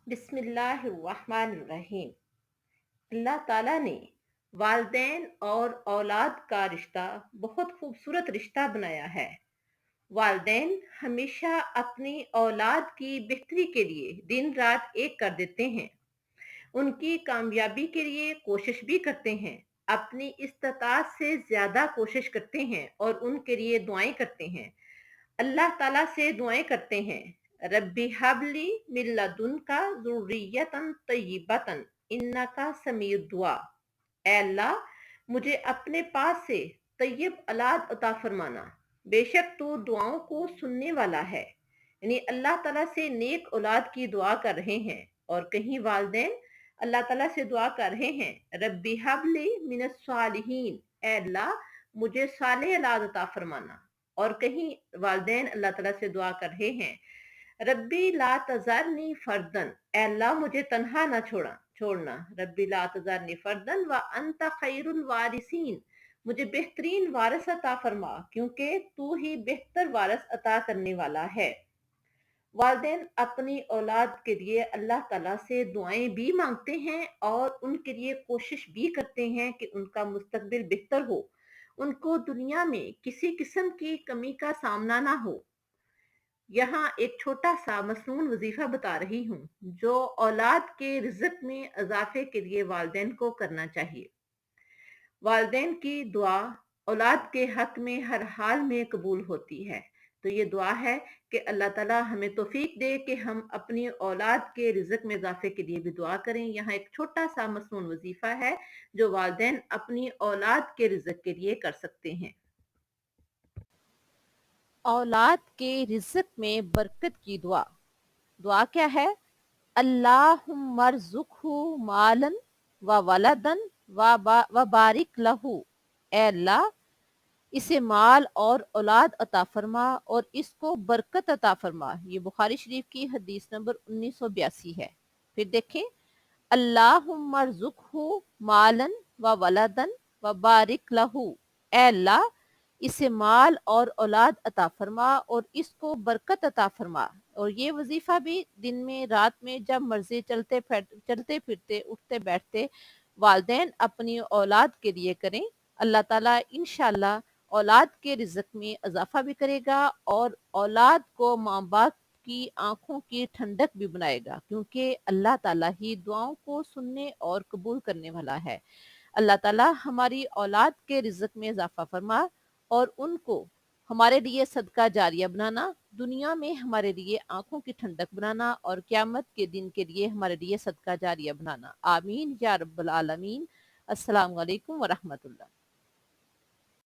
बिस्मिल्लाहिर्रहमानिर्रहीम। अल्लाह ताला ने वालदैन और औलाद का रिश्ता बहुत खूबसूरत रिश्ता बनाया है। वालदैन हमेशा अपनी औलाद की बेहतरी के लिए दिन रात एक कर देते हैं। उनकी कामयाबी के लिए कोशिश भी करते हैं, अपनी इस्ताअत से ज़्यादा कोशिश करते हैं और उनके लिए दुआएँ करते हैं। अल्लाह ताला से दुआएँ करते हैं, रब्बी हबली मिन लदुनका ज़ुर्रियतन तय्यिबतन इन्नका समीउद दुआ। ऐ अल्लाह, मुझे अपने पास से तैयब औलाद अता फरमाना, बेशक तू दुआओं को सुनने वाला है। यानी अल्लाह ताला से नेक औलाद की दुआ कर रहे हैं। और कहीं वालदैन अल्लाह ताला से दुआ कर रहे हैं, रब्बी हबली मिनस सालिहीन, ऐ अल्लाह मुझे सालेह औलाद अता फरमाना। और कहीं वालदैन अल्लाह ताला से दुआ कर रहे हैं, रब्बी ला तज़रनी फर्दन, ऐ अल्लाह मुझे तन्हा ना छोड़ना। रब्बी ला तज़रनी फर्दन व अंत खैरुल वारिसीन, मुझे बेहतरीन वारिस अता फरमा, क्योंकि तू ही बेहतर वारिस अता करने वाला है। वालिदैन अपनी औलाद के लिए अल्लाह ताला से दुआएं भी मांगते हैं और उनके लिए कोशिश भी करते हैं कि उनका मुस्तकबिल बेहतर हो, उनको दुनिया में किसी किस्म की कमी का सामना ना हो। यहाँ एक छोटा सा मसनून वजीफा बता रही हूँ जो औलाद के रिज़्क में इजाफे के लिए वालिदैन को करना चाहिए। वालिदैन की दुआ औलाद के हक में हर हाल में कबूल होती है। तो ये दुआ है कि अल्लाह ताला हमें तौफीक दे कि हम अपनी औलाद के रिज़्क में इजाफे के लिए भी दुआ करें। यहाँ एक छोटा सा मसनून वजीफा है जो वालिदैन अपनी औलाद के रिज़्क के लिए कर सकते हैं। औलाद के रिज़्क में बरकत की दुआ। दुआ क्या है? अल्लाहुम्मरज़ुक़हु मालन व वलदन व बारिक लहू। ए अल्लाह, इसे माल और औलाद अता फरमा और इसको बरकत अता फरमा। ये बुखारी शरीफ की हदीस नंबर 1982 है। फिर देखें, अल्लाहुम्मरज़ुक़हु मालन व वलदन व बारिक लहू। ए अल्लाह, इसे माल और औलाद अता फरमा और इसको बरकत अता फरमा। और ये वजीफा भी दिन में रात में जब मर्जी चलते फिरते उठते बैठते वालदैन अपनी औलाद के लिए करें। अल्लाह ताला इंशाअल्लाह औलाद के रिज़्क में इजाफा भी करेगा और औलाद को माँ बाप की आंखों की ठंडक भी बनाएगा, क्योंकि अल्लाह ताला ही दुआओं को सुनने और कबूल करने वाला है। अल्लाह ताला हमारी औलाद के रिज़्क में इजाफा फरमा और उनको हमारे लिए सदका जारिया बनाना, दुनिया में हमारे लिए आंखों की ठंडक बनाना और क़यामत के दिन के लिए हमारे लिए सदका जारिया बनाना। आमीन या रब्बल आलमीन। अस्सलाम वालेकुम व रहमतुल्लाह।